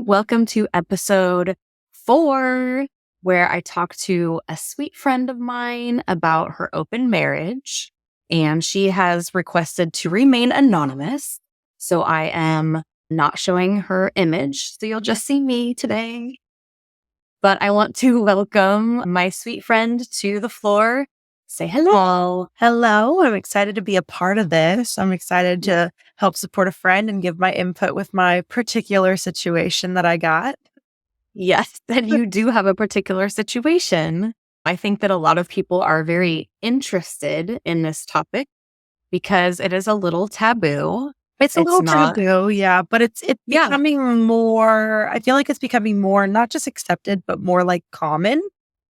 Welcome to episode 4, where I talk to a sweet friend of mine about her open marriage. And she has requested to remain anonymous. So I am not showing her image. So you'll just see me today. But I want to welcome my sweet friend to the floor. Say hello. Hello. I'm excited to be a part of this. I'm excited to help support a friend and give my input with my particular situation that I got. Yes, and you do have a particular situation. I think that a lot of people are very interested in this topic because it is a little taboo. It's a It's little not, taboo, yeah, but it's yeah. becoming more, I feel like it's becoming more not just accepted, but more like common.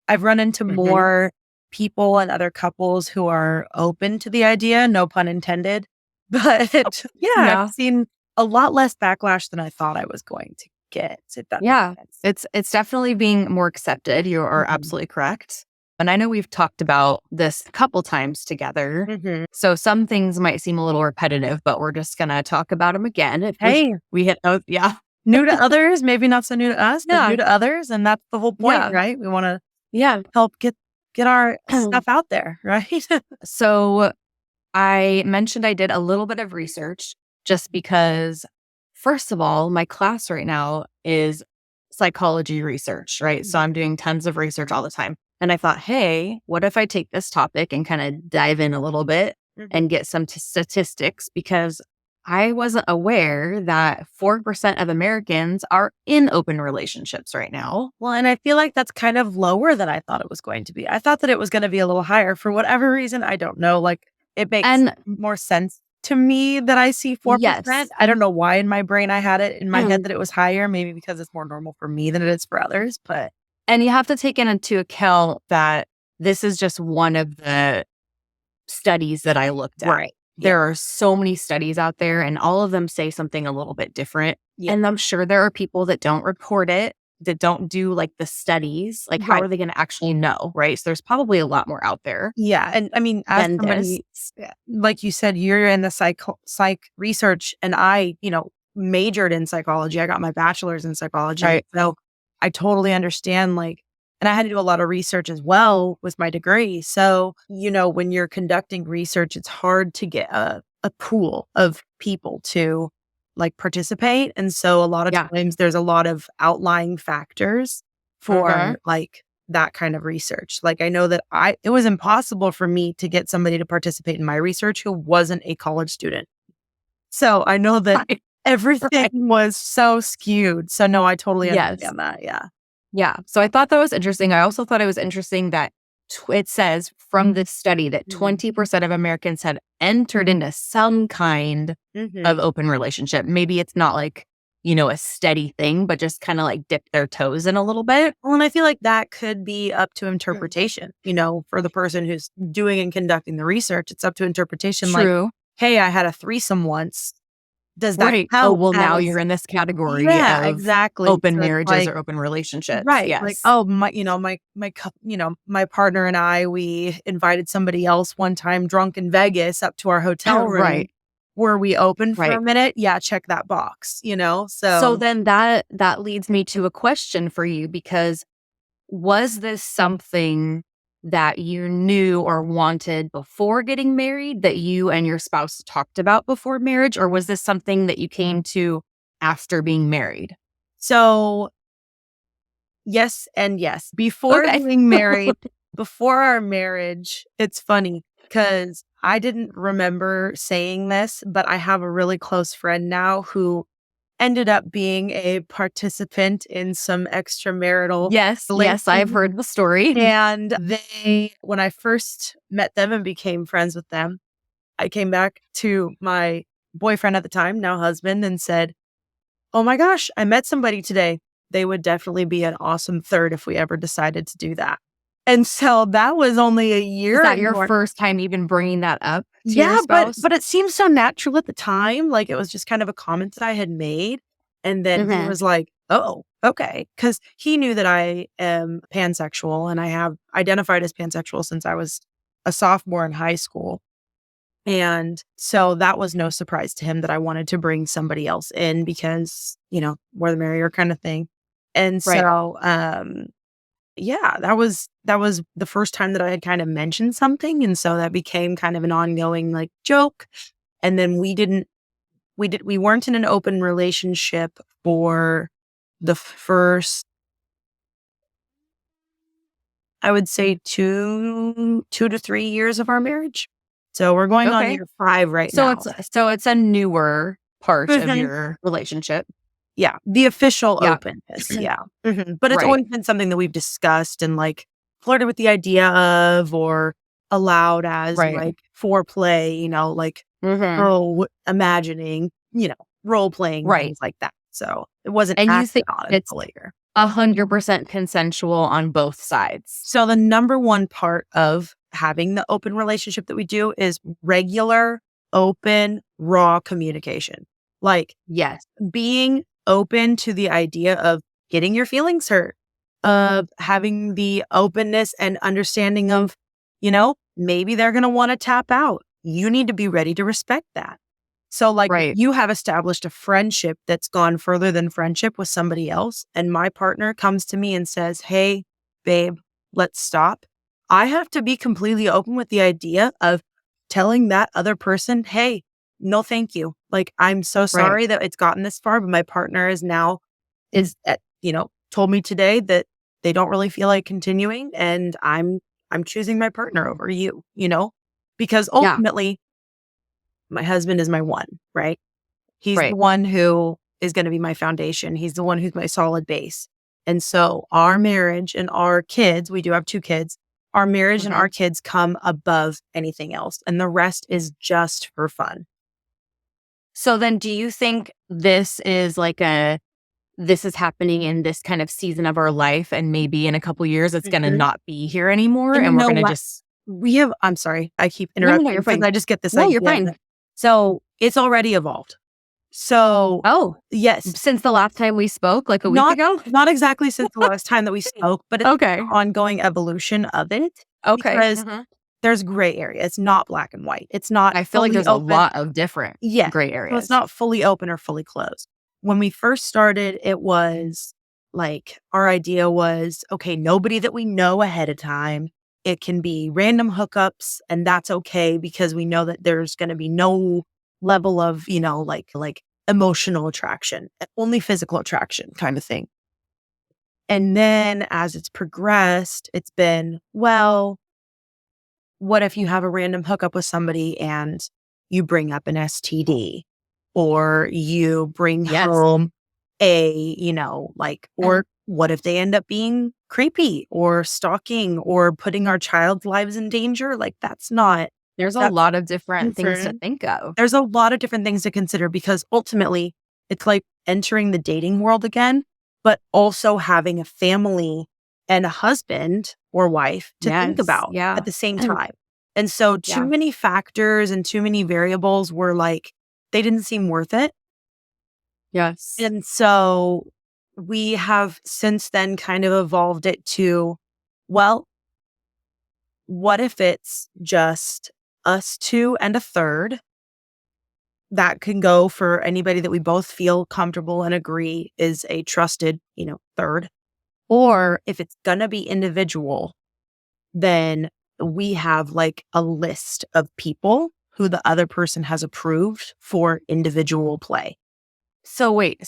I've run into more people and other couples who are open to the idea, no pun intended. But Yeah. I've seen a lot less backlash than I thought I was going to get, if that Yeah, makes sense. it's definitely being more accepted. You are Mhm. absolutely correct. And I know we've talked about this a couple times together. Mhm. So some things might seem a little repetitive, but we're just going to talk about them again. If Hey, we hit those, yeah. new to others, maybe not so new to us, but Yeah. new to others. And that's the whole point, Yeah. right? We want to Yeah. help get our stuff out there, right? So I mentioned I did a little bit of research just because, first of all, my class right now is psychology research, right? So I'm doing tons of research all the time. And I thought, hey, what if I take this topic and kind of dive in a little bit and get some statistics? Because I wasn't aware that 4% of Americans are in open relationships right now. Well, and I feel like that's kind of lower than I thought it was going to be. I thought that it was going to be a little higher for whatever reason. I don't know. Like it makes And more sense to me that I see 4%. yes, I don't know why in my brain I had it in my head that it was higher, maybe because it's more normal for me than it is for others. But and you have to take into account that this is just one of the studies that I looked at. right. There are so many studies out there, and all of them say something a little bit different. Yeah. And I'm sure there are people that don't report it, that don't do like the studies. Like, how Right. are they going to actually know? Right. So there's probably a lot more out there Yeah. And I mean, as than somebody, this. like you said, you're in the psych research, and I, majored in psychology. I got my bachelor's in psychology. Right. So I totally understand, like, and I had to do a lot of research as well with my degree. So, when you're conducting research, it's hard to get a pool of people to like participate. And so a lot of Yeah. times there's a lot of outlying factors for Mhm. like that kind of research. Like I know that it was impossible for me to get somebody to participate in my research who wasn't a college student. So I know that Right. everything was so skewed. So no, I totally Yes. understand that. Yeah. Yeah. So I thought that was interesting. I also thought it was interesting that it says from this study that 20% of Americans had entered into some kind of open relationship. Maybe it's not like, a steady thing, but just kind of like dip their toes in a little bit. Well, and I feel like that could be up to interpretation, for the person who's doing and conducting the research. It's up to interpretation. Like, True. hey, I had a threesome once. Does that Right. Oh, count well, now as you're in this category Yeah, of exactly. open So it's marriages like or open relationships. right, like, Yes. oh, my partner and I, we invited somebody else one time drunk in Vegas up to our hotel room. Right. Were we open for Right. a minute? Yeah, check that box, So So then that leads me to a question for you, because was this something that you knew or wanted before getting married, that you and your spouse talked about before marriage, or was this something that you came to after being married? So yes and yes. Before Okay. getting married, before our marriage, it's funny because I didn't remember saying this, but I have a really close friend now who ended up being a participant in some extramarital Yes, I've relations. heard the story. And when I first met them and became friends with them, I came back to my boyfriend at the time, now husband, and said, "Oh my gosh, I met somebody today. They would definitely be an awesome third if we ever decided to do that." And so that was only a year. Is that your first time even bringing that up to your Yeah, spouse? but it seemed so natural at the time. Like it was just kind of a comment that I had made. And then he was like, "Oh, okay." Because he knew that I am pansexual and I have identified as pansexual since I was a sophomore in high school. And so that was no surprise to him that I wanted to bring somebody else in because, more the merrier kind of thing. And Right. so, yeah, that was the first time that I had kind of mentioned something. And so that became kind of an ongoing like joke. And then we weren't in an open relationship for the first, I would say 2 to 3 years of our marriage. So we're going on Okay. year 5 right So now. it's a newer part of Mhm. your relationship. Yeah, the official Yeah. openness, yeah. But it's Right. always been something that we've discussed and, like, flirted with the idea of or allowed as, Right. like, foreplay, like, Hmm. imagining, role playing, Right. things like that. So, it wasn't And you acted think on it's until later. 100% consensual on both sides. So, the number one part of having the open relationship that we do is regular, open, raw communication. Like, Yes. being open to the idea of getting your feelings hurt, of having the openness and understanding of, maybe they're going to want to tap out. You need to be ready to respect that. So, like, if Right. you have established a friendship that's gone further than friendship with somebody else, and my partner comes to me and says, "Hey, babe, let's stop." I have to be completely open with the idea of telling that other person, "Hey, no, thank you. Like, I'm so Right. sorry that it's gotten this far, but my partner told me today that they don't really feel like continuing, and I'm choosing my partner over you, because Yeah. ultimately my husband is my one, right? He's the Right. one who is going to be my foundation. He's the one who's my solid base. And so our marriage and our kids, we do have 2 kids, our marriage and Hmm. our kids come above anything else. And the rest is just for fun. So then do you think this is happening in this kind of season of our life and maybe in a couple years it's going to Mhm. not be here anymore And you and we're know going to what? just I'm sorry, I keep no, interrupting you're because fine. I just get this No, you're idea fine. that, so it's already evolved. So Oh, yes, since the last time we spoke like a week not, ago? not exactly since the last time that we spoke, but it's Okay. an ongoing evolution of it Okay. because there's gray area. It's not black and white. It's not I feel like fully there's a open. lot of different Yeah. gray So it's areas. not fully open or fully closed. When we first started, it was like our idea was okay, nobody that we know ahead of time. It can be random hookups, and that's okay because we know that there's going to be no level of, like emotional attraction, only physical attraction kind of thing. And then as it's progressed, it's been, well, what if you have a random hookup with somebody and you bring up an STD or you bring Yes. home or what if they end up being creepy or stalking or putting our child's lives in danger? Like There's a that's lot of different things to Mhm. think of. There's a lot of different things to consider because ultimately it's like entering the dating world again, but also having a family and a husband or wife to think Yes. about Yeah. at the same time. And so too Yeah. many factors and too many variables were like, they didn't seem worth it. Yes. And so we have since then kind of evolved it to, well, what if it's just us two and a third? That can go for anybody that we both feel comfortable and agree is a trusted, third. Or if it's going to be individual, then we have like a list of people who the other person has approved for individual play. So wait,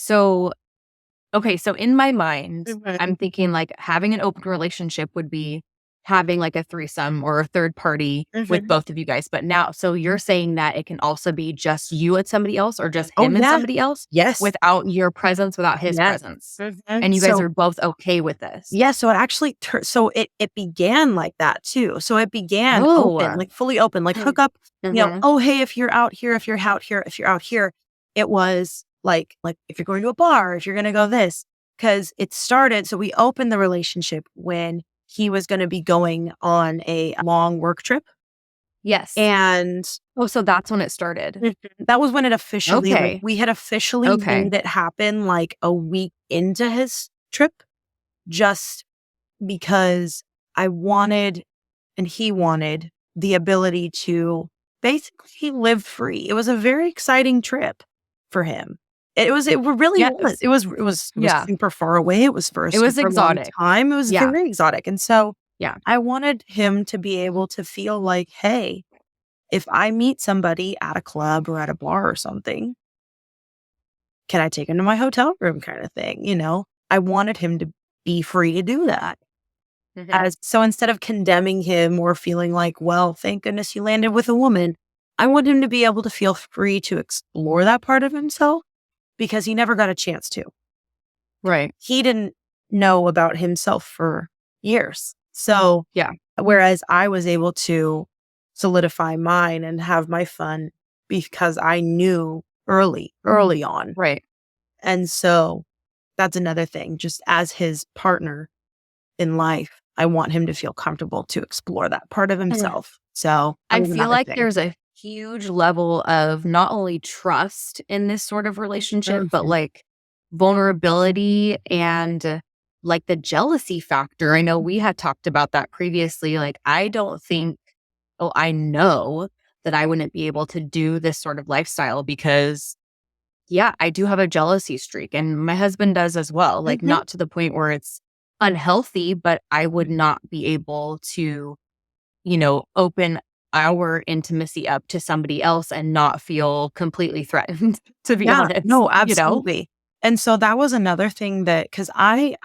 okay, so in my mind, Mhm. I'm thinking like having an open relationship would be having like a threesome or a third party with Mhm. both of you guys. But now, so you're saying that it can also be just you and somebody else or just Oh, him and yeah. somebody else Yes. without your presence, without his Yes. presence. Mhm. And you guys So are both okay with this. yeah, so it actually so it began like that too. So it began open, Oh. like fully open, like hook up, Mm-hmm. oh hey, if you're out here, if you're out here, if you're out here. It was like if you're going to a bar, if you're gonna go this. Cause it started, so we opened the relationship when he was gonna be going on a long work trip. Yes. And Oh, so that's when it started. that was when it officially like Okay. we had officially Okay. made it happen like a week into his trip, just because I wanted and he wanted the ability to basically he lived free. It was a very exciting trip for him. It really was. Yes. It was Yeah. super far away. It was for a It was super long exotic. time. It was Yeah. very exotic. And so Yeah. I wanted him to be able to feel like, hey, if I meet somebody at a club or at a bar or something, can I take him to my hotel room kind of thing? I wanted him to be free to do that. Mhm. So instead of condemning him or feeling like, well, thank goodness you landed with a woman, I want him to be able to feel free to explore that part of himself because he never got a chance to. Right. He didn't know about himself for years. So, Yeah. whereas I was able to solidify mine and have my fun because I knew early on. Right. And so that's another thing. Just as his partner in life, I want him to feel comfortable to explore that part of himself. So that I was feel another like thing. there's a huge level of not only trust in this sort of relationship, but Mhm. like vulnerability and like the jealousy factor. I know we had talked about that previously. Like, I don't think, I know that I wouldn't be able to do this sort of lifestyle because, yeah, I do have a jealousy streak and my husband does as well. Like, Mhm. not to the point where it's unhealthy, but I would not be able to open our intimacy up to somebody else and not feel completely threatened, to be Yeah, honest, no, absolutely. And so that was another thing that because I'm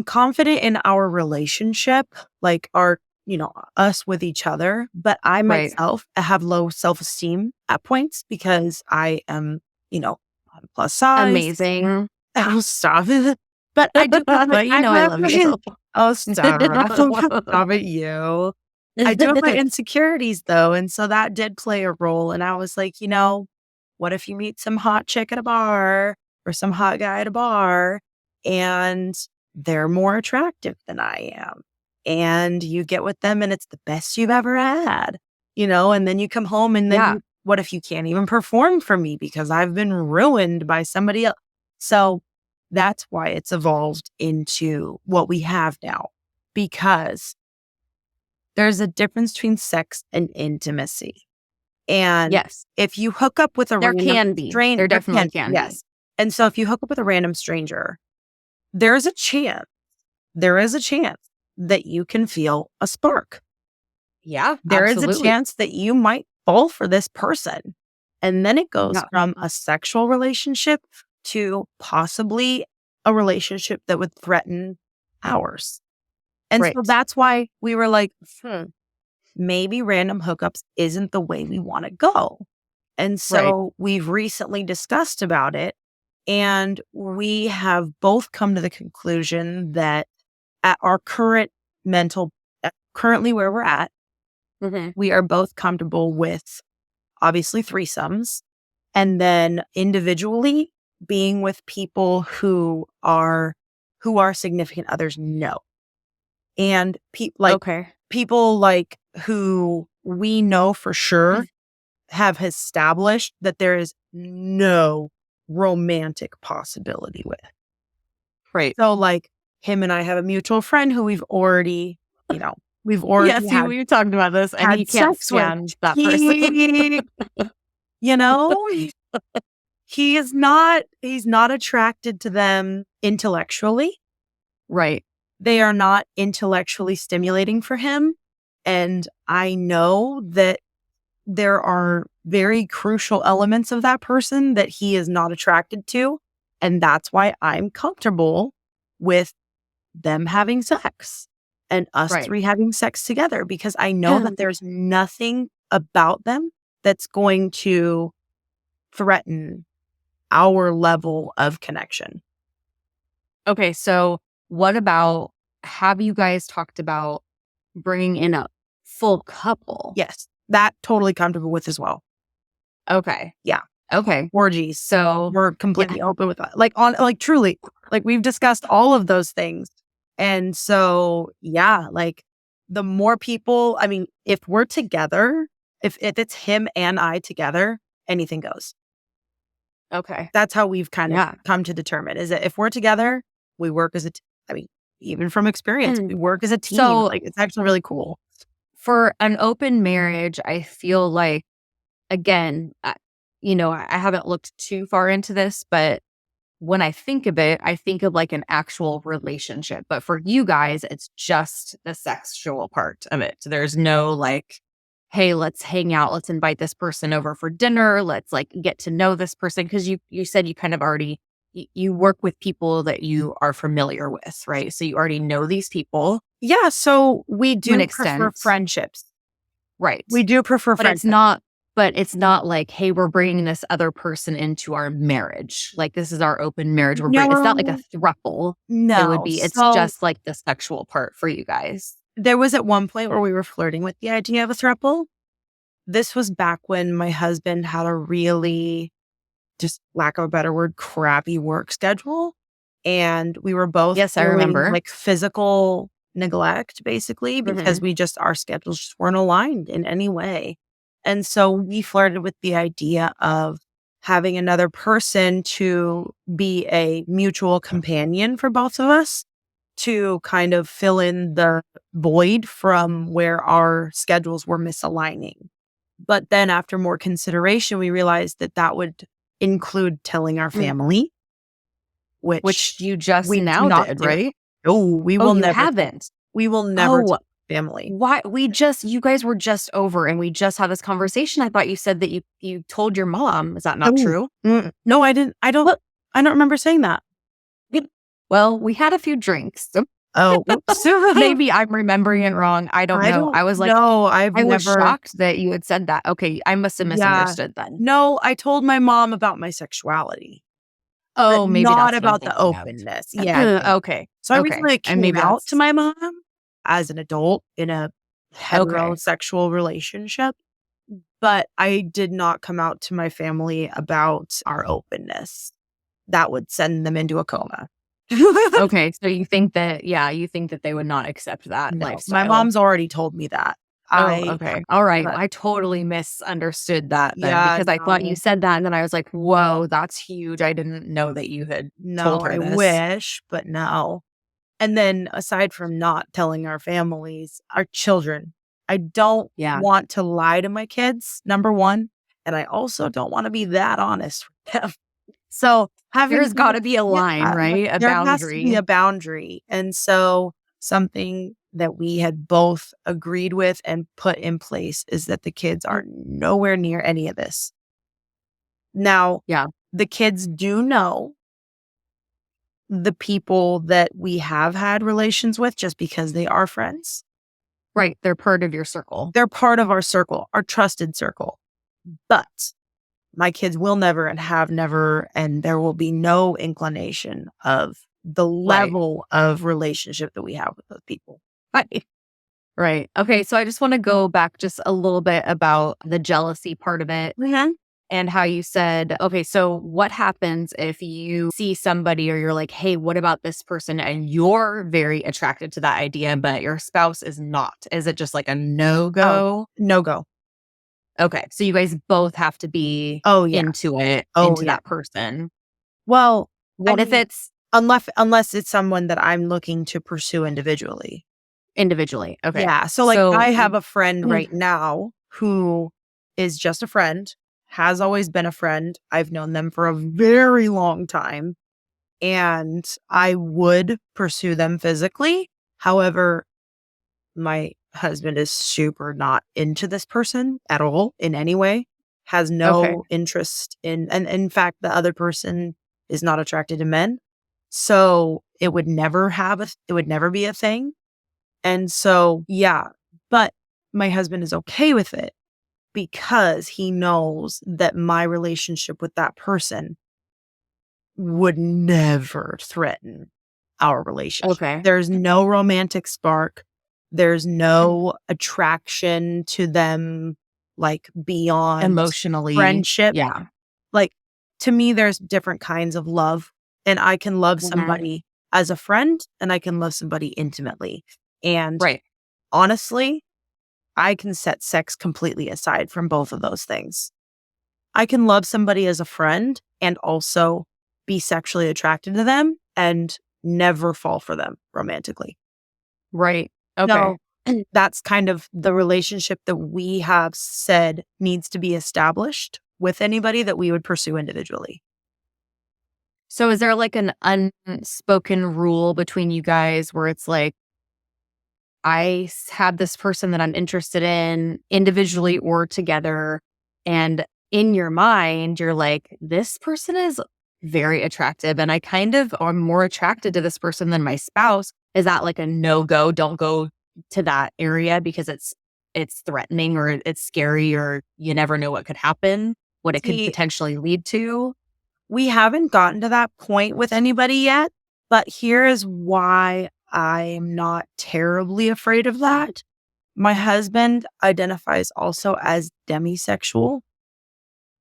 confident in our relationship, like us with each other, but I Right. myself have low self-esteem at points because I am, on plus size. Amazing. Oh, stop it. But I do have But I I have love you. oh, stop. Stop it, you. I do have my insecurities though, and so that did play a role, and I was like, what if you meet some hot chick at a bar or some hot guy at a bar, and they're more attractive than I am, and you get with them and it's the best you've ever had, and then you come home and then Yeah. what if you can't even perform for me because I've been ruined by somebody else? So that's why it's evolved into what we have now, because there's a difference between sex and intimacy. And Yes. if you hook up with a There random can be. stranger, There definitely can be. yes. And so if you hook up with a random stranger, there's a chance, there is a chance that you can feel a spark. Yeah, There is a absolutely. chance that you might fall for this person. And then it goes Yeah. from a sexual relationship to possibly a relationship that would threaten ours. And so Right. that's why we were like, maybe random hookups isn't the way we want to go. And so we've recently discussed about it, and we have both come to the conclusion that at our currently where we're at, Mhm. we are both comfortable with obviously threesomes, and then individually being with people who our significant others know. And Okay. people like who we know for sure have established that there is no romantic possibility with. Right. So like him and I have a mutual friend who we've Yeah, already see, we talked about this and he had can't sex with. stand that person. He, you know, he's not attracted to them intellectually. Right. They are not intellectually stimulating for him. And I know that there are very crucial elements of that person that he is not attracted to. And that's why I'm comfortable with them having sex and us Right. three having sex together because I know that there's nothing about them that's going to threaten our level of connection. Okay, so what about, have you guys talked about bringing in a full couple? Yes, that totally comfortable with as well. Okay. Yeah. Okay. Orgies. So We're completely open with that. Like truly, like we've discussed all of those things. And so, yeah, like the more people, I mean, if we're together, if it's him and I together, anything goes. okay. That's how we've kind of Yeah. come to determine is that if we're together, we work as I mean, even from experience, we work as a team. So Like it's actually really cool. For an open marriage, I feel like, again, I haven't looked too far into this, but when I think of it, I think of like an actual relationship. But for you guys, it's just the sexual part of it. There's no like, hey, let's hang out. Let's invite this person over for dinner. Let's like get to know this person. Cause you said you kind of already, you work with people that you are familiar with, right? So you already know these people Yeah. So we to an do prefer extent. friendships. Right. We do prefer But friendships. it's not like, hey, we're bringing this other person into our marriage. Like this is our open marriage. It's not like a No, throuple. no. It's So just like the sexual part for you guys. there was at one point where we were flirting with the idea of a throuple. This was back when my husband had a really, just lack of a better word, crappy work schedule. And we were both Yes, I feeling remember. like physical neglect, basically, because Mhm. our schedules just weren't aligned in any way. And so we flirted with the idea of having another person to be a mutual companion for both of us to kind of fill in the void from where our schedules were misaligning. But then after more consideration, we realized that that would include telling our Mm. family, which Which you just we do now not did, do. right? Oh, Oh, you haven't. we will never Oh, tell family. why you guys were just over and we just had this conversation. I thought you said that you told your mom. Is that not Oh, true? no, I didn't. Well, I don't remember saying that. well, we had a few drinks. So Oh, whoops. maybe I'm remembering it wrong. I don't I know. don't I was like, know. I've I was never, shocked that you had said that. Okay, I must have yeah. misunderstood then. No, I told my mom about my sexuality, but Oh, maybe not that's what I'm about the thinking of. openness. Yeah. No. Okay. So I Okay. recently And came maybe out to that's my mom as an adult in a okay. heterosexual relationship, but I did not come out to my family about our openness. That would send them into a coma. Okay. So you think that they would not accept that No, my lifestyle. mom's already told me that. Oh, I, okay. All right. but I totally misunderstood that then yeah, because I thought you no, said that and then I was like, whoa, that's huge. I didn't know that you had no, told her I this. wish, but no. And then aside from not telling our families, our children, I don't Yeah. want to lie to my kids, number one. And I also don't want to be that honest with them. So There's got to be a line, right? A there has to be boundary. a boundary. And so something that we had both agreed with and put in place is that the kids are nowhere near any of this. Now, Yeah. the kids do know the people that we have had relations with just because they are friends. Right. They're part of your circle. They're part of our circle, our trusted circle. But my kids will never and have never, and there will be no inclination of the Right. level of relationship that we have with those people. Right. Right. Okay. So I just want to go back just a little bit about the jealousy part of it and how you said, okay, so what happens if you see somebody or you're like, hey, what about this person? And you're very attracted to that idea, but your spouse is not. Is it just like a no Oh, go? no go. Okay. So you guys both have to be Oh, yeah. into it, Oh, into yeah. that person. Well, What if mean, it's unless it's someone that I'm looking to pursue individually. individually? Okay. Yeah. So like So, I have a friend mm, right now who is just a friend, has always been a friend. I've known them for a very long time and I would pursue them physically. However, my husband is super not into this person at all in any way, has okay. no interest in, and in fact, the other person is not attracted to men. So it would never it would never be a thing. And so, yeah, but my husband is okay with it because he knows that my relationship with that person would never threaten our relationship. Okay. There's no romantic spark. There's no attraction to them, like beyond Emotionally. friendship. Yeah. Like to me, there's different kinds of love, and I can love Mhm. somebody as a friend and I can love somebody intimately. And Right. honestly, I can set sex completely aside from both of those things. I can love somebody as a friend and also be sexually attracted to them and never fall for them romantically. Right. Okay. No, that's kind of the relationship that we have said needs to be established with anybody that we would pursue individually. So is there like an unspoken rule between you guys where it's like, have this person that I'm interested in individually or together, and in your mind, you're like, this person is very attractive and I kind of am more attracted to this person than my spouse. Is that like a no-go? Don't go to that area because it's threatening or it's scary or you never know what could happen, what it could See, potentially lead to. we haven't gotten to that point with anybody yet, but here is why I'm not terribly afraid of that. My husband identifies also as demisexual.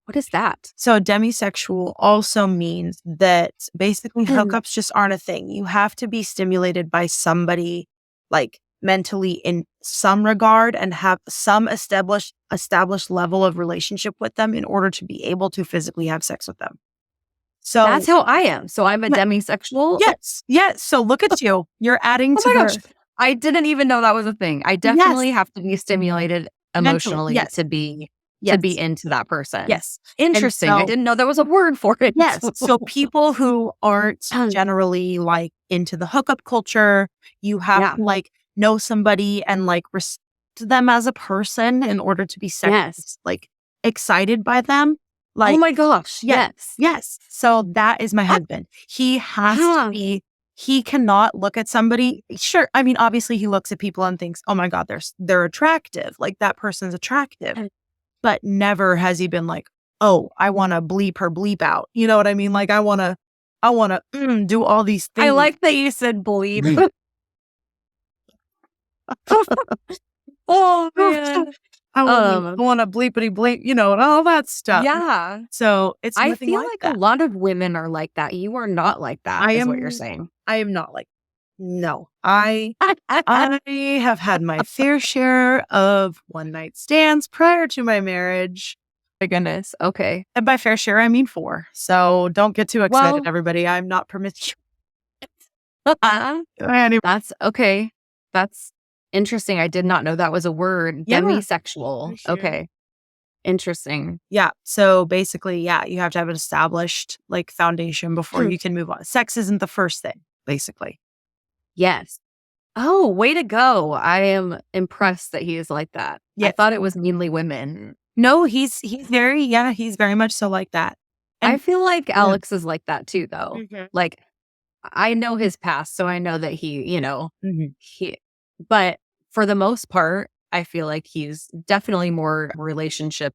What is that? So demisexual also means that basically hookups just aren't a thing. You have to be stimulated by somebody like mentally in some regard and have some established level of relationship with them in order to be able to physically have sex with them. So That's how I am. So I'm a Yeah. demisexual. yes. So look at you. You're adding Oh to my the gosh. I didn't even know that was a thing. I definitely have to be stimulated Mentally, emotionally yes. to be Yes. into that person. Yes. Interesting. I so- didn't know there was a word for it. Yes. So people who aren't generally like into the hookup culture, you have Yeah. to like know somebody and like respect them as a person in order to be like excited by them. Like, oh my gosh. Yeah. Yes. yes. So that is my husband. He has to be, he cannot look at somebody. Sure. I mean, obviously he looks at people and thinks, oh my God, they're attractive. Like that person's attractive. But never has he been like, oh, I want to bleep her bleep out. You know what I mean? Like I want to do all these things. I like that you said bleep. Oh man. I want to bleepity bleep, and all that stuff. Yeah. So it's I nothing feel like like that. a lot of women are like that. You are not like that, is what you're saying. I am not like, no, I have had my fair share of one night stands prior to my marriage. My goodness. Okay. And by fair share, I mean 4. So don't get too excited, Well- everybody. I'm not promiscuous. That's okay. That's interesting. I did not know that was a word. Yeah. Demisexual. Sure. Okay. Interesting. Yeah. So basically, you have to have an established like foundation before you can move on. Sex isn't the first thing, basically. Yes. Oh, way to go. I am impressed that he is like that. I Yes. thought it was mainly women. No, he's very much so like that. I feel like Alex is like that too, though. Mhm. Like, I know his past, so I know that he, Mhm. but for the most part, I feel like he's definitely more relationship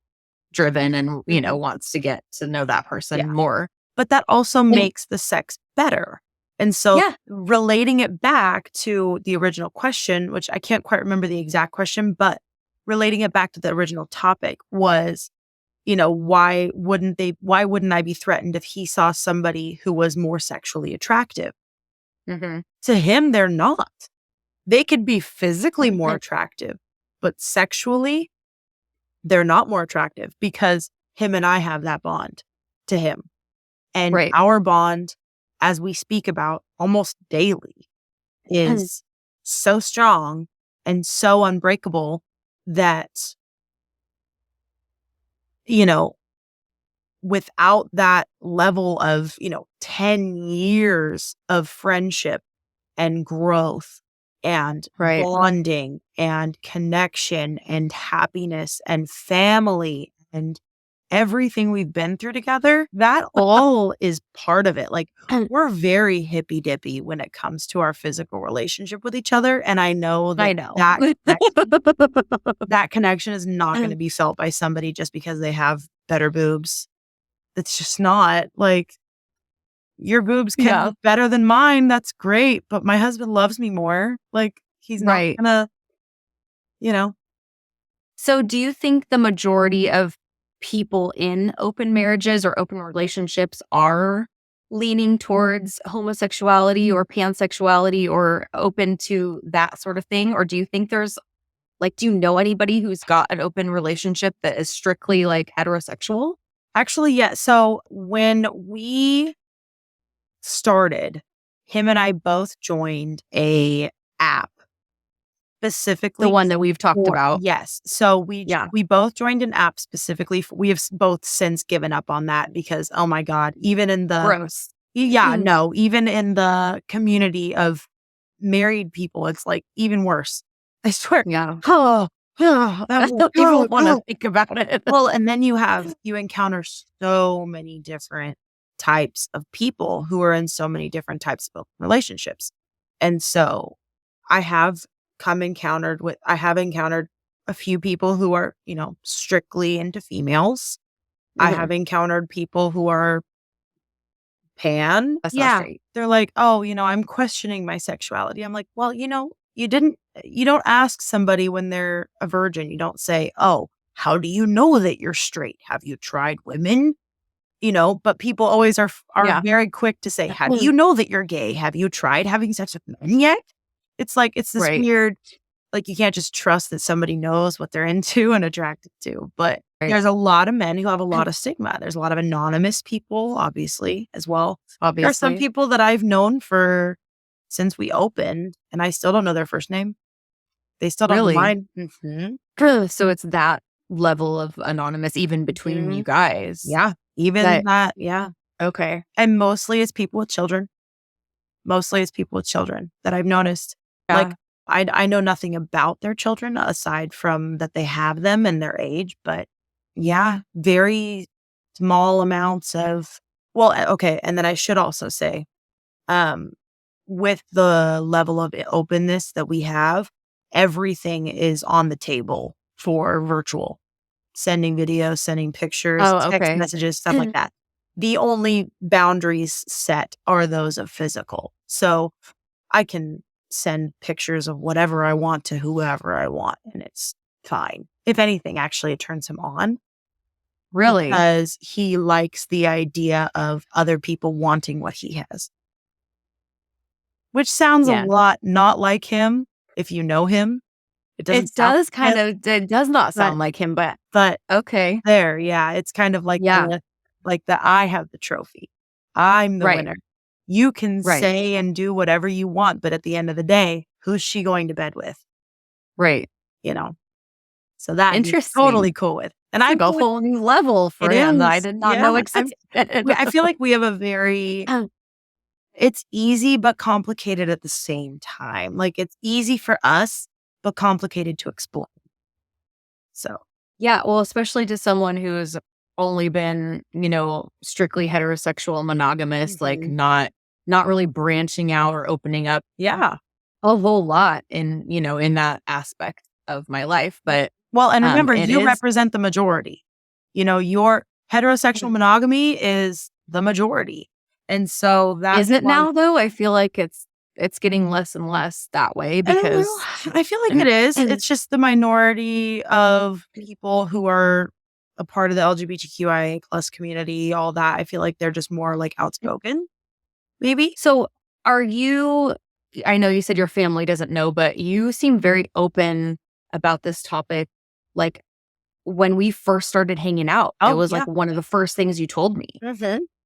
driven and, wants to get to know that person Yeah. more. But that also makes the sex better. And so Yeah. relating it back to the original question, which I can't quite remember the exact question, but relating it back to the original topic was, why wouldn't I be threatened if he saw somebody who was more sexually attractive? Mm-hmm. To him, they're not. They could be physically more attractive, but sexually, they're not more attractive because him and I have that bond to him. And Right. our bond, as we speak about almost daily, is so strong and so unbreakable that, without that level of, 10 years of friendship and growth and Right. bonding and connection and happiness and family and everything we've been through together, that all is part of it. Like we're very hippy dippy when it comes to our physical relationship with each other. And I know that I know. that connection is not going to be felt by somebody just because they have better boobs. It's just not. Like your boobs can look better than mine. That's great. But my husband loves me more. Like he's not Right. gonna, So do you think the majority of people in open marriages or open relationships are leaning towards homosexuality or pansexuality or open to that sort of thing? Or do you think do you know anybody who's got an open relationship that is strictly like heterosexual? Actually, yeah. So when we started, him and I both joined a app specifically The one that we've talked about. Yes. So Yeah. we both joined an app specifically. We have both since given up on that because, oh my God, even in the, Gross. yeah, no, even in the community of married people, it's like even worse. I swear. Yeah. Oh, oh, I don't even want to think about it. well, and then you encounter so many different types of people who are in so many different types of relationships. And so I have I have encountered a few people who are, strictly into females. I have encountered people who are pan. That's not Yeah. straight. They're like, oh, I'm questioning my sexuality. I'm like, well, you don't ask somebody when they're a virgin. You don't say, oh, how do you know that you're straight? Have you tried women? But people always are Yeah. very quick to say, how do you know that you're gay? Have you tried having sex with men yet? It's like, it's this Right. weird, like you can't just trust that somebody knows what they're into and attracted to. But Right. there's a lot of men who have a lot of stigma. There's a lot of anonymous people, obviously, as well. Obviously. There are some people that I've known since we opened, and I still don't know their first name. They still don't know Really? mine. So it's that level of anonymous even between you guys. Yeah. Even that, yeah. Okay. And mostly it's people with children. Mostly it's people with children that I've noticed. Yeah. Like, I know nothing about their children aside from that they have them and their age, but yeah, very small amounts of, well, okay. And then I should also say, with the level of openness that we have, everything is on the table for virtual, sending videos, sending pictures, Oh, text okay. messages, stuff like that. The only boundaries set are those of physical. So I can send pictures of whatever I want to whoever I want, and it's fine. If anything, actually, it turns him on. Really? Because he likes the idea of other people wanting what he has. Which sounds a lot not like him if you know him. It does not sound like him, but okay. There, yeah. It's kind of like the I have the trophy. I'm the winner. You can say and do whatever you want, but at the end of the day, who's she going to bed with? Right. So that he's totally cool with. And I go a whole new level for him that I did not know existed. I feel like we have a very it's easy but complicated at the same time. Like it's easy for us, but complicated to explain. So yeah, well, especially to someone who's only been, strictly heterosexual, monogamous, like not really branching out or opening up. Yeah. A whole lot in that aspect of my life. But well, and remember, you represent the majority. Your heterosexual monogamy is the majority. And so that's isn't it now though? I feel like it's getting less and less that way because I feel like it is. It's just the minority of people who are a part of the LGBTQIA plus community, all that. I feel like they're just more like outspoken, maybe. So I know you said your family doesn't know, but you seem very open about this topic. Like when we first started hanging out, it was like one of the first things you told me.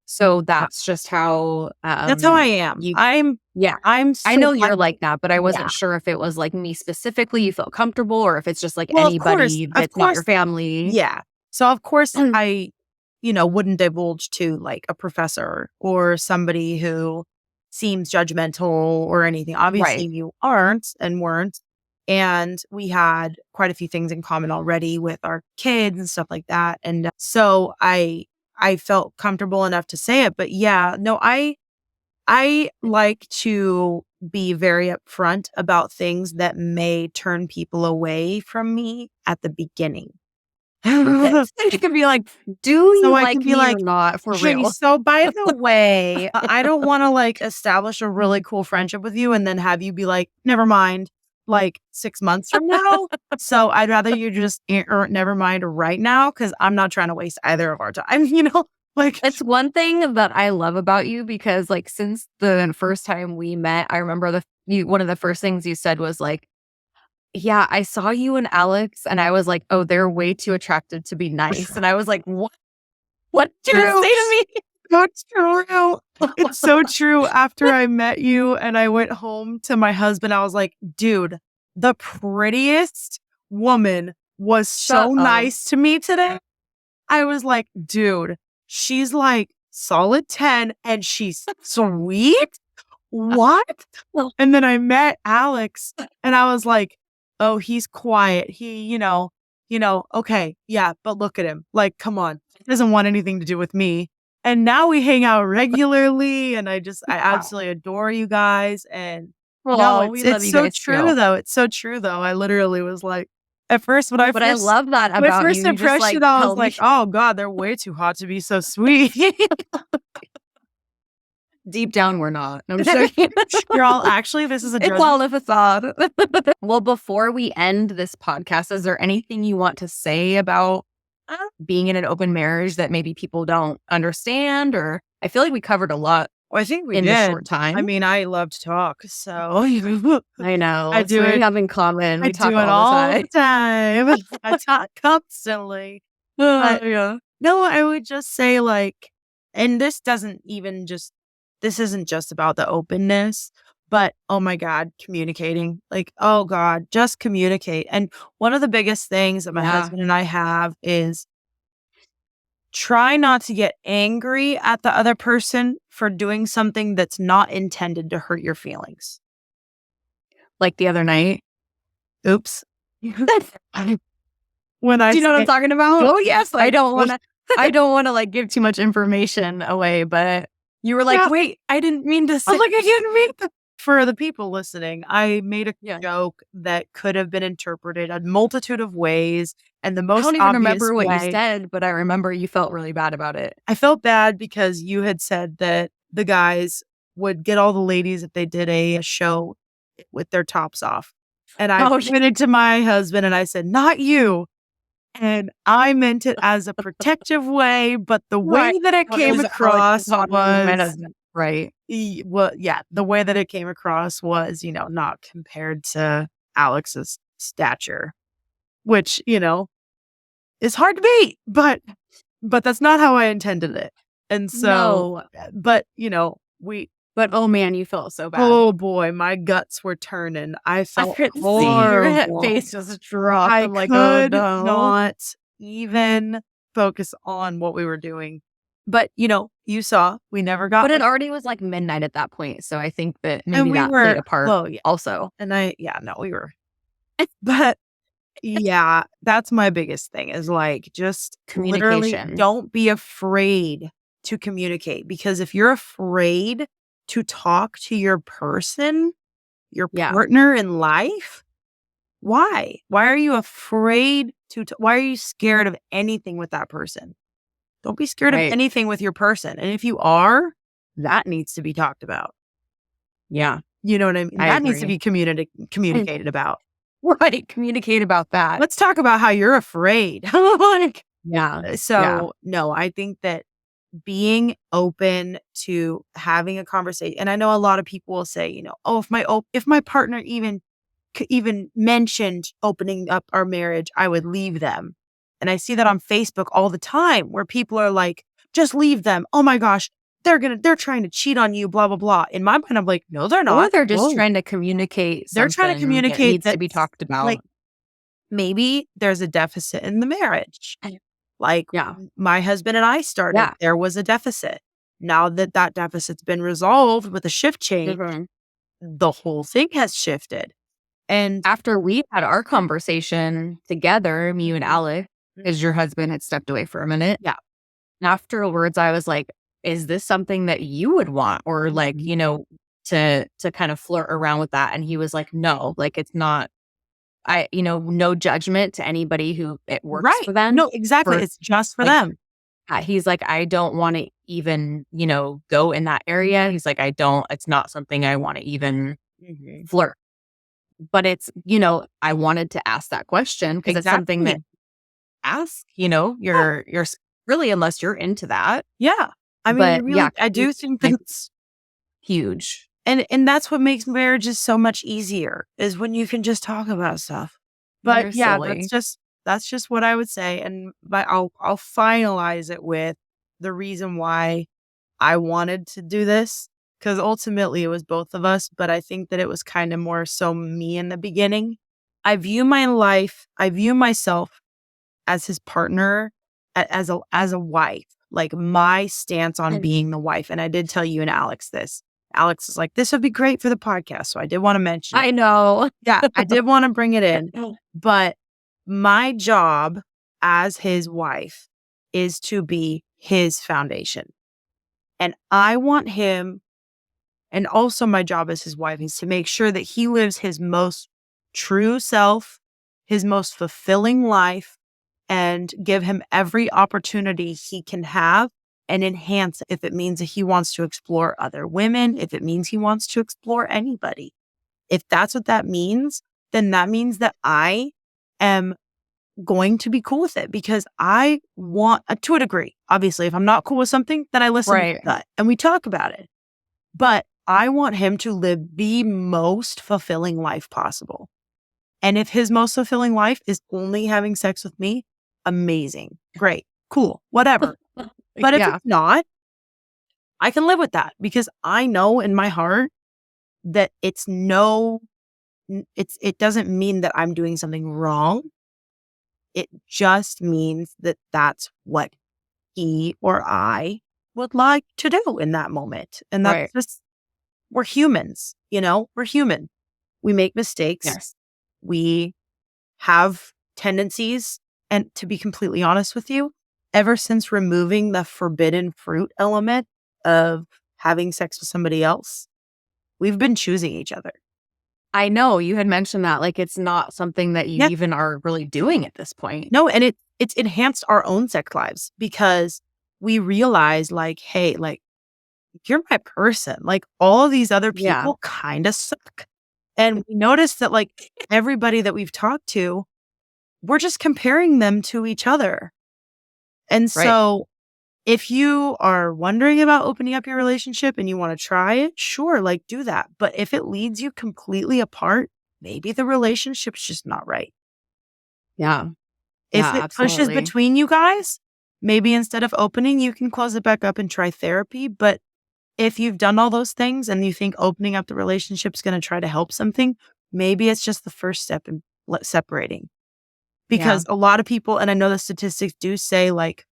So that's just how that's how I am. I know you're like that, but I wasn't sure if it was like me specifically you felt comfortable or if it's just like anybody that's not your family. Yeah. So of course I, wouldn't divulge to like a professor or somebody who seems judgmental or anything. Obviously you aren't and weren't. And we had quite a few things in common already with our kids and stuff like that. And so I felt comfortable enough to say it. But yeah, no, I like to be very upfront about things that may turn people away from me at the beginning. You could be like, do you like me or not for real? So by the way, I don't want to like establish a really cool friendship with you and then have you be like, never mind, like 6 months from now. So I'd rather you just never mind right now because I'm not trying to waste either of our time, Like it's one thing that I love about you because like since the first time we met, I remember one of the first things you said was like, yeah, I saw you and Alex and I was like, oh, they're way too attractive to be nice. And I was like, what did you say to me? That's true. It's so true. After I met you and I went home to my husband, I was like, dude, the prettiest woman was so Shut up. nice to me today. I was like, dude, she's like solid 10 and she's sweet. What? And then I met Alex and I was like, oh, he's quiet. He, okay, yeah, but look at him. Like, come on. He doesn't want anything to do with me. And now we hang out regularly and I absolutely adore you guys. And no, Well, we love it's you so guys true too. though. It's so true though. I literally was like, at first when I But I first love that my about first you. You just like impression, I was tell me like, oh God, they're way too hot to be so sweet. deep down we're not. No, I'm just joking. You're all actually, this is a It's judgment. all a facade. Well, before we end this podcast, is there anything you want to say about being in an open marriage that maybe people don't understand? Or I feel like we covered a lot Well, I think we in did. this short time. I mean, I love to talk, so I know. I do it. We have in common. I We talk do it all the time. the time. I talk constantly. But Yeah. no, I would just say like, and this isn't just about the openness, but oh my God, communicating. Like, oh God, just communicate. And one of the biggest things that my Yeah. husband and I have is try not to get angry at the other person for doing something that's not intended to hurt your feelings. Like the other night. Oops. When I Do you know what I'm talking about? oh yes, I don't want to like give too much information away, but you were like, Yeah. wait, I didn't mean to I say. was like, I didn't mean to. For the people listening, I made a Yeah. joke that could have been interpreted a multitude of ways, and the I most don't even obvious remember what you way- said, but I remember you felt really bad about it. I felt bad because you had said that the guys would get all the ladies if they did a show with their tops off. And I Oh, pointed to my husband and I said, not you. And I meant it as a protective way, but the way Right. that it came across was, right. the way that it came across was, not compared to Alex's stature, which, is hard to beat, but that's not how I intended it. And so, No. but, But oh man, you felt so bad. oh boy, my guts were turning. I I felt could see your horrible. face just dropped. I I'm like, could oh no. not even focus on what we were doing. But, you saw, we never got. But it already was like midnight at that point. So I think that maybe And we that were- played a part well, yeah. also. And we were. But yeah, that's my biggest thing is like just literally Communication. don't be afraid to communicate, because if you're afraid to talk to your person, your Yeah. partner in life, why? Why are you afraid why are you scared of anything with that person? Don't be scared Right. of anything with your person. And if you are, that needs to be talked about. Yeah. You know what I mean? I That needs to agree. be communicated about. Right. Communicate about that. Let's talk about how you're afraid. Like, Yeah. so no, I think that being open to having a conversation, and I know a lot of people will say, oh, if my partner even mentioned opening up our marriage, I would leave them. And I see that on Facebook all the time where people are like, just leave them. Oh my gosh, they're trying to cheat on you, blah, blah, blah. In my mind, I'm like, no, they're not. Or they're just Whoa. trying to communicate. They're trying to something communicate that needs to that, be talked about. like, maybe there's a deficit in the marriage. Like Yeah. my husband and I started, Yeah. there was a deficit. Now that deficit's been resolved with a shift change, Mhm. the whole thing has shifted. And After we had our conversation together, me and Alec, because your husband had stepped away for a minute. Yeah. Afterwards, I was like, is this something that you would want? Or like, to kind of flirt around with that. And he was like, no, like it's not, no judgment to anybody who it works right. for them. No, exactly. It's just for like, them. He's like, I don't want to even, go in that area. He's like, it's not something I want to even flirt. But it's, I wanted to ask that question because it's something that ask, you're really, unless you're into that. Yeah. I mean, But, really, yeah, I do think that's huge. and that's what makes marriages so much easier is when you can just talk about stuff. But You're yeah, silly. that's just what I would say. And but I'll finalize it with the reason why I wanted to do this, because ultimately it was both of us, but I think that it was kind of more so me in the beginning I view my life, I view myself as his partner, as a wife, like my stance on being the wife. And I did tell you and Alex this. Alex is like, this would be great for the podcast. So I did want to mention it. I know. Yeah, I did want to bring it in. But my job as his wife is to be his foundation. And I want him, and also my job as his wife is to make sure that he lives his most true self, his most fulfilling life, and give him every opportunity he can have and enhance it. If it means that he wants to explore other women, if it means he wants to explore anybody. If that's what that means, then that means that I am going to be cool with it because I want, to a degree, obviously, if I'm not cool with something, then I listen to that and we talk about it. But I want him to live the most fulfilling life possible. And if his most fulfilling life is only having sex with me, amazing, great, cool, whatever. But if it's not, I can live with that because I know in my heart that it doesn't mean that I'm doing something wrong. It just means that that's what he or I would like to do in that moment. And that's just, we're humans, we're human. We make mistakes. Yes. We have tendencies. And to be completely honest with you, ever since removing the forbidden fruit element of having sex with somebody else, we've been choosing each other. I know you had mentioned that, like, it's not something that you even are really doing at this point. No, and it's enhanced our own sex lives because we realize, like, hey, like, you're my person. Like, all of these other people kind of suck. And we noticed that, like, everybody that we've talked to, we're just comparing them to each other. And so if you are wondering about opening up your relationship and you want to try it, sure, like, do that. But if it leads you completely apart, maybe the relationship's just not right. Yeah. If it pushes between you guys, maybe instead of opening, you can close it back up and try therapy. But if you've done all those things and you think opening up the relationship is going to try to help something, maybe it's just the first step in separating. Because a lot of people, and I know the statistics do say, like,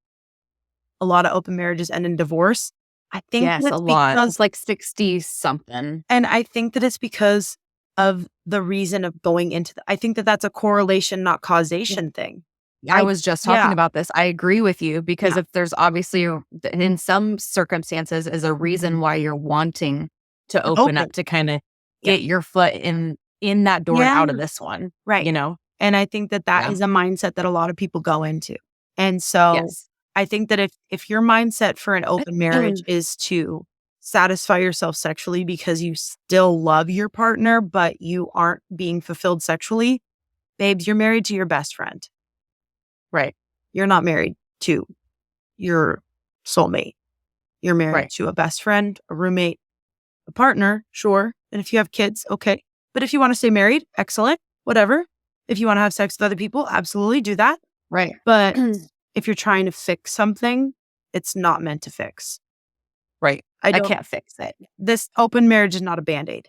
a lot of open marriages end in divorce. I think a lot. It's like 60 something. And I think that it's because of the reason of going into I think that that's a correlation, not causation thing. I was just talking about this. I agree with you because if there's obviously, in some circumstances, is a reason why you're wanting to open up to kind of get your foot in that door and out of this one. Right. And I think that is a mindset that a lot of people go into. And so I think that if your mindset for an open marriage is to satisfy yourself sexually because you still love your partner, but you aren't being fulfilled sexually, babes, you're married to your best friend. Right. You're not married to your soulmate. You're married to a best friend, a roommate, a partner, sure. And if you have kids, okay. But if you want to stay married, excellent, whatever. If you want to have sex with other people, absolutely do that. Right. But if you're trying to fix something, it's not meant to fix. Right. I can't fix it. This open marriage is not a Band-Aid.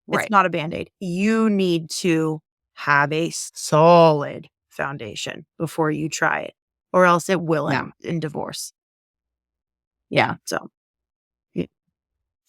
Right. It's not a Band-Aid. You need to have a solid foundation before you try it, or else it will end in divorce. Yeah. So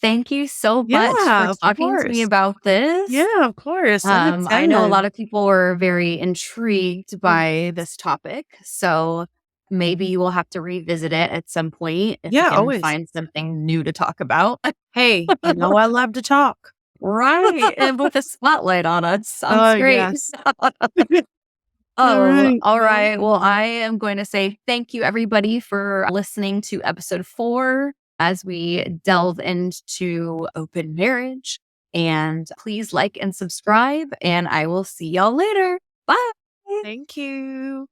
thank you so much for talking to me about this. Yeah, of course. I know a lot of people were very intrigued by this topic, so maybe we'll have to revisit it at some point if we can always find something new to talk about. Hey, I love to talk. Right. And with a spotlight on us. Sounds great. Yes. All right. Well, I am going to say thank you, everybody, for listening to episode 4 as we delve into open marriage. And please like and subscribe, and I will see y'all later. Bye. Thank you.